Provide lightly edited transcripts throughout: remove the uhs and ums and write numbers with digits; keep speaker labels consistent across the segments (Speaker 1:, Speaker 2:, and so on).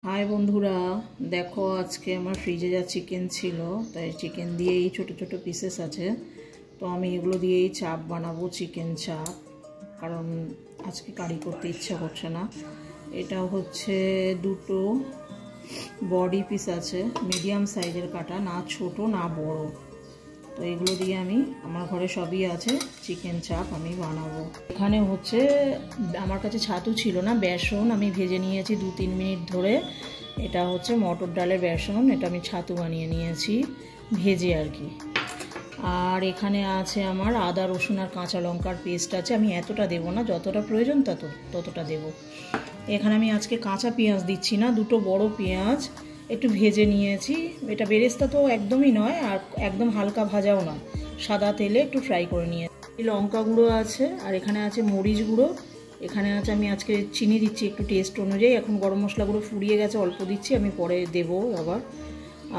Speaker 1: High বন্ধুরা, দেখো আজকে আমার ফ্রিজে যা চিকেন ছিল তাই চিকেন দিয়েই ছোট ছোট পিসেস আছে। তো আমি এগুলো দিয়েই চাপ বানাবো, চিকেন চাপ, কারণ আজকে কারি করতে ইচ্ছা করছে না। এটা হচ্ছে দুটো বডি পিস আছে, মিডিয়াম সাইজের কাটা, না ছোট না বড়। তো এগুলো দিয়ে আমি, আমার ঘরে সবই আছে, চিকেন চাপ আমি বানাবো। এখানে হচ্ছে আমার কাছে ছাতু ছিল না, বেসন আমি ভেজে নিয়েছি 2-3 মিনিট ধরে। এটা হচ্ছে মটর ডালের বেসন, এটা আমি ছাতু বানিয়ে নিয়েছি ভেজে আর কি। আর এখানে আছে আমার আদা রসুন আর কাঁচা লঙ্কার পেস্ট আছে। আমি এতটা দেবো না, যতটা প্রয়োজন ততটা দেবো। এখানে আমি আজকে কাঁচা পেঁয়াজ দিচ্ছি না, দুটো বড় পেঁয়াজ একটু ভেজে নিয়েছি। এটা বেরেস্তা তো একদমই নয়, আর একদম হালকা ভাজাও না, সাদা তেলে একটু ফ্রাই করে নিয়ে। লঙ্কা গুঁড়ো আছে, আর এখানে আছে মরিচ গুঁড়ো, এখানে আছে, আমি আজকে চিনি দিচ্ছি একটু টেস্ট অনুযায়ী। এখন গরম মশলা গুঁড়ো ফুরিয়ে গেছে, অল্প দিচ্ছি, আমি পরে দেবো আবার।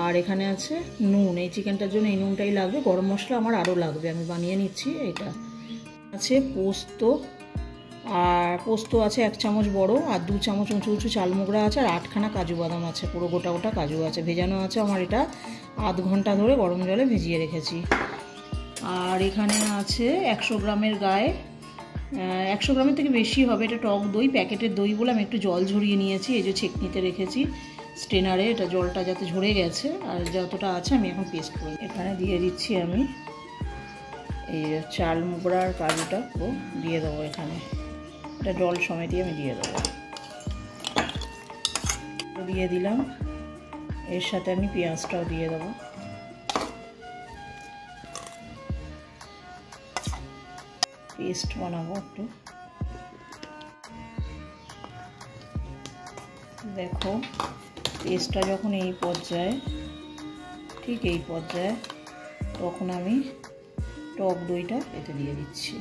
Speaker 1: আর এখানে আছে নুন, এই চিকেনটার জন্য এই নুনটাই লাগবে, গরম মশলা আমার আরও লাগবে, আমি বানিয়ে নিচ্ছি। এটা আছে পোস্ত, আর পোস্ত আছে 1 চামচ বড়, আর 2 চামচ উঁচু উঁচু চালমোগরা আছে, আর 8খানা কাজু বাদাম আছে, পুরো গোটা গোটা কাজু আছে, ভেজানো আছে আমার। এটা আধ ঘন্টা ধরে গরম জলে ভিজিয়ে রেখেছি। আর এখানে আছে 100 গ্রামের গায়ে, 100 গ্রামের থেকে বেশি হবে, এটা টক দই, প্যাকেটের দই বলে আমি একটু জল ঝরিয়ে নিয়েছি, এই যে ছেঁকনিতে রেখেছি স্ট্রেনারে, এটা জলটা যাতে ঝরে গেছে। আর যতটা আছে আমি এখন পেস্ট করি। এখানে দিয়ে দিচ্ছি আমি এই চালমোগরার কাজুটা দিয়ে দেবো এখানে, এটা জল সমেতই আমি দিয়ে দেবো। দিয়ে দিলাম, এর সাথে আমি পেঁয়াজটাও দিয়ে দেবো। পেস্ট বানাবো একটু। দেখো পেস্টটা যখন এই পর্যায়ে, ঠিক এই পর্যায়ে, তখন আমি টক দইটা এতে দিয়ে দিচ্ছি।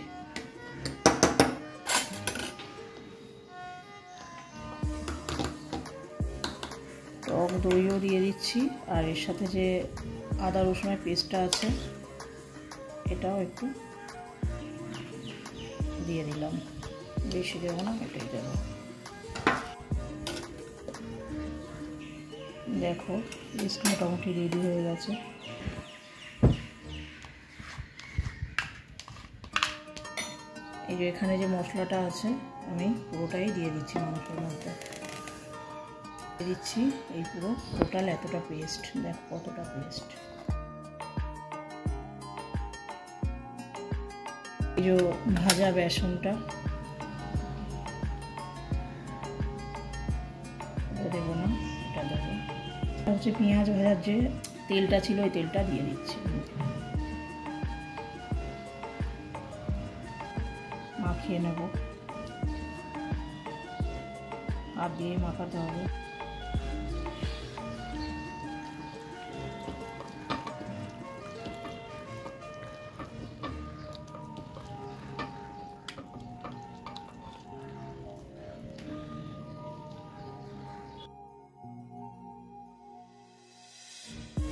Speaker 1: টক দইও দিয়ে দিচ্ছি, আর এর সাথে যে আদা রসুনের পেস্টটা আছে এটাও একটু দিয়ে দিলাম, বেশি দেবো না, এটাই দেবো। দেখো পেস্ট মোটামুটি রেডি হয়ে গেছে। এই যে এখানে যে মশলাটা আছে আমি পুরোটাই দিয়ে দিচ্ছি মাংসের মধ্যে, দিচ্ছি এই পুরো টোটাল এতটা পেস্ট। দেখো কতটা পেস্ট। এই যে ভাজা বেসনটা দেবো না, এটা দেবো। হচ্ছে পেঁয়াজ ভাজার যে তেলটা ছিল, ওই তেলটা দিয়ে দিচ্ছি। মাখিয়ে নেব, হাত দিয়ে মাখাতে হবে।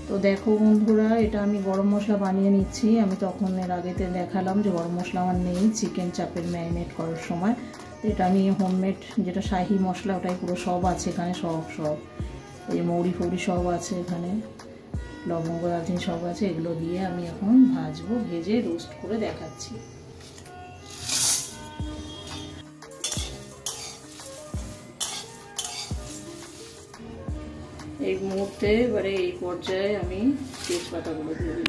Speaker 1: তো দেখো বন্ধুরা, এটা আমি গরম মশলা বানিয়ে নিচ্ছি। আমি তখন এর আগেতে দেখালাম যে গরম মশলা আমার নেই চিকেন চাপের ম্যারিনেট করার সময়। তো এটা আমি হোমমেড, যেটা শাহি মশলা, ওটাই পুরো সব আছে এখানে, সব এই মৌরি ফৌরি সব আছে এখানে, লবঙ্গ দারচিনি সব আছে। এগুলো দিয়ে আমি এখন ভাজবো, ভেজে রোস্ট করে দেখাচ্ছি। এই মুহূর্তে এবারে এই পর্যায়ে আমি তেজপাতাগুলো দিয়ে দিই।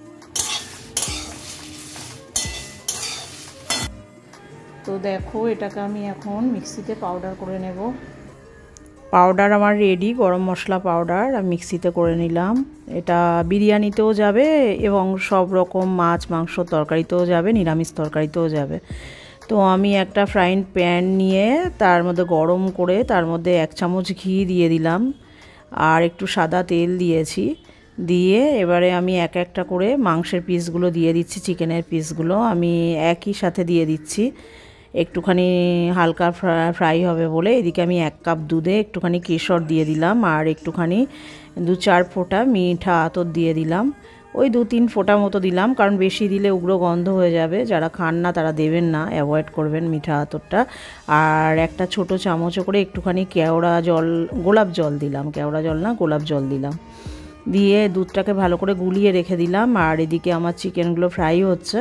Speaker 1: তো দেখো এটাকে আমি এখন মিক্সিতে পাউডার করে নেব। পাউডার আমার রেডি, গরম মশলা পাউডার আমি মিক্সিতে করে নিলাম। এটা বিরিয়ানিতেও যাবে এবং সব রকম মাছ মাংস তরকারিতেও যাবে, নিরামিষ তরকারিতেও যাবে। তো আমি একটা ফ্রাইং প্যান নিয়ে তার মধ্যে গরম করে তার মধ্যে 1 চামচ ঘি দিয়ে দিলাম, আর একটু সাদা তেল দিয়েছি। দিয়ে এবারে আমি একটা করে মাংসের পিসগুলো দিয়ে দিচ্ছি, চিকেনের পিসগুলো আমি একই সাথে দিয়ে দিচ্ছি। একটুখানি হালকা ফ্রাই হবে বলে এদিকে আমি 1 কাপ দুধে একটুখানি কেশর দিয়ে দিলাম, আর একটুখানি 2-4 ফোঁটা মিঠা আতর দিয়ে দিলাম। ওই 2-3 ফোঁটা মতো দিলাম, কারণ বেশি দিলে উগ্র গন্ধ হয়ে যাবে। যারা খান না তারা দেবেন না, অ্যাভয়েড করবেন মিঠা আতরটা। আর একটা ছোট চামচে করে একটুখানি কেওড়া জল, গোলাপ জল দিলাম, কেওড়া জল না গোলাপ জল দিলাম, দিয়ে দুধটাকে ভালো করে গুলিয়ে রেখে দিলাম। আর এদিকে আমার চিকেনগুলো ফ্রাই হচ্ছে।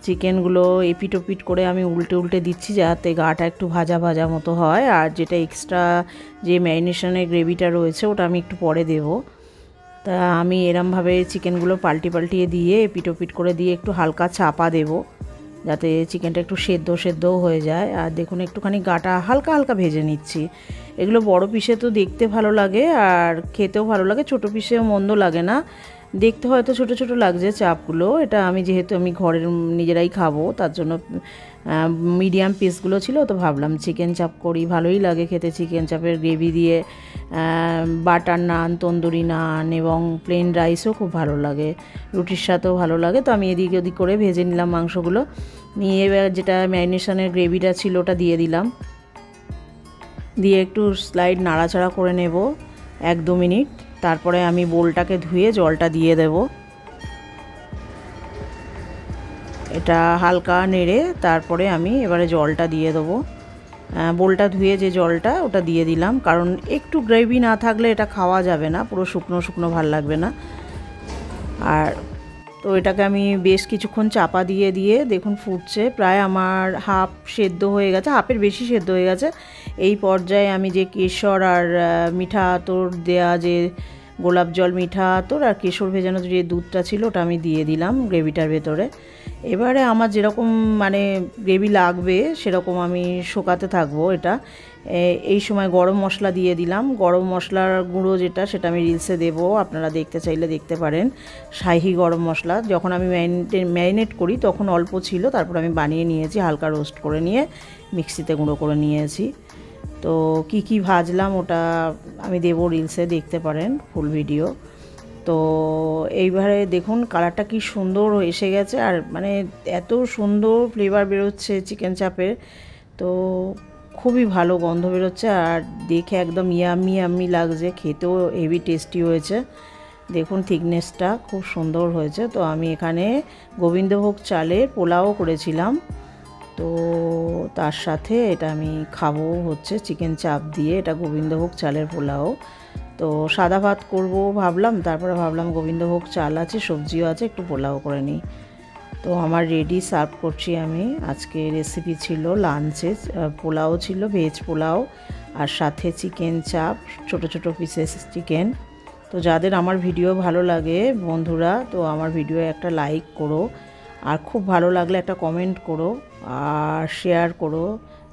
Speaker 1: চিকেনগুলো এপিট ওপিট করে আমি উল্টে উল্টে দিচ্ছি যাতে গাটা একটু ভাজা ভাজা মতো হয়। আর যেটা এক্সট্রা যে ম্যারিনেশনের গ্রেভিটা রয়েছে ওটা আমি একটু পরে দেবো। তা আমি এরমভাবে চিকেনগুলো পাল্টিয়ে দিয়ে এপিট ওপিট করে দিয়ে একটু হালকা চাপা দেবো যাতে চিকেনটা একটু সেদ্ধও হয়ে যায়। আর দেখুন একটুখানি গাটা হালকা হালকা ভেজে নিচ্ছি। এগুলো বড় পিসে তো দেখতে ভালো লাগে আর খেতেও ভালো লাগে, ছোট পিসেও মন্দ লাগে না। দেখতে হয়তো ছোট ছোট লাগছে চাপগুলো, এটা আমি যেহেতু আমি ঘরের নিজেরাই খাবো তার জন্য মিডিয়াম পিসগুলো ছিল, তো ভাবলাম চিকেন চাপ করি, ভালোই লাগে খেতে। চিকেন চাপের গ্রেভি দিয়ে বাটার নান, তন্দুরি নান এবং প্লেন রাইসও খুব ভালো লাগে, রুটির সাথেও ভালো লাগে। তো আমি এদিক ওদিক করে ভেজে নিলাম মাংসগুলো, নিয়ে এবার যেটা ম্যারিনেশনের গ্রেভিটা ছিল ওটা দিয়ে দিলাম, দিয়ে একটু স্লাইড নাড়াচাড়া করে নেব 1-2 মিনিট। তারপরে আমি বোলটাকে ধুয়ে জলটা দিয়ে দেব। এটা হালকা নেড়ে তারপরে আমি এবারে জলটা দিয়ে দেবো। বোলটা ধুয়ে যে জলটা ওটা দিয়ে দিলাম, কারণ একটু গ্রেভি না থাকলে এটা খাওয়া যাবে না, পুরো শুকনো শুকনো ভাল লাগবে না। আর তো এটাকে আমি বেশ কিছুক্ষণ চাপা দিয়ে দেখুন ফুটছে, প্রায় আমার হাফ সেদ্ধ হয়ে গেছে, হাফের বেশি সেদ্ধ হয়ে গেছে। এই পর্যায়ে আমি যে কেশর আর মিঠা আতর দেয়া যে গোলাপ জল, মিঠা আতর আর কেশর ভেজানো যে দুধটা ছিল ওটা আমি দিয়ে দিলাম গ্রেভিটার ভেতরে। এবারে আমার যেরকম মানে গ্রেভি লাগবে সেরকম আমি শোকাতে থাকবো এটা। এই সময় গরম মশলা দিয়ে দিলাম, গরম মশলার গুঁড়ো যেটা সেটা আমি রিলসে দেবো, আপনারা দেখতে চাইলে দেখতে পারেন। শাহি গরম মশলা যখন আমি ম্যারিনেট করি তখন অল্প ছিল, তারপর আমি বানিয়ে নিয়েছি, হালকা রোস্ট করে নিয়ে মিক্সিতে গুঁড়ো করে নিয়েছি। তো কি ভাজলাম ওটা আমি দেবো রিলসে, দেখতে পারেন ফুল ভিডিও। তো এইবারে দেখুন কালারটা কি সুন্দর এসে গেছে, আর মানে এত সুন্দর ফ্লেভার বেরোচ্ছে চিকেন চাপের, তো খুবই ভালো গন্ধ বেরোচ্ছে আর দেখে একদম ইয়াম্মি লাগছে, খেতেও হেভি টেস্টি হয়েছে। দেখুন থিকনেসটা খুব সুন্দর হয়েছে। তো আমি এখানে গোবিন্দভোগ চালের পোলাও করেছিলাম, তো তার সাথে এটা আমি খাবো হচ্ছে চিকেন চাপ দিয়ে, এটা গোবিন্দভোগ চালের পোলাও। তো সাদা ভাত করব ভাবলাম, তারপরে ভাবলাম গোবিন্দভোগ চাল আছে, সবজিও আছে, একটু পোলাও করে নিই। তো আমার রেডি, সার্ভ করছি আমি। আজকে রেসিপি ছিল লাঞ্চে, পোলাও ছিল, ভেজ পোলাও, আর সাথে চিকেন চাপ, ছোট ছোট পিসেস চিকেন। তো যাদের আমার ভিডিও ভালো লাগে বন্ধুরা, তো আমার ভিডিও একটা লাইক করো, আর খুব ভালো লাগলে একটা কমেন্ট করো আর শেয়ার করো,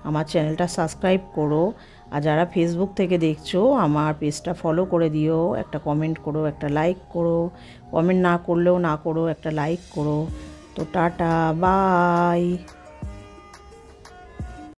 Speaker 1: আমার চ্যানেলটা সাবস্ক্রাইব করো। আর যারা ফেসবুক থেকে দেখছো আমার পেজটা ফলো করে দিও, একটা কমেন্ট করো, একটা লাইক করো, কমেন্ট না করলেও না করো, একটা লাইক করো। তো টাটা, বাই।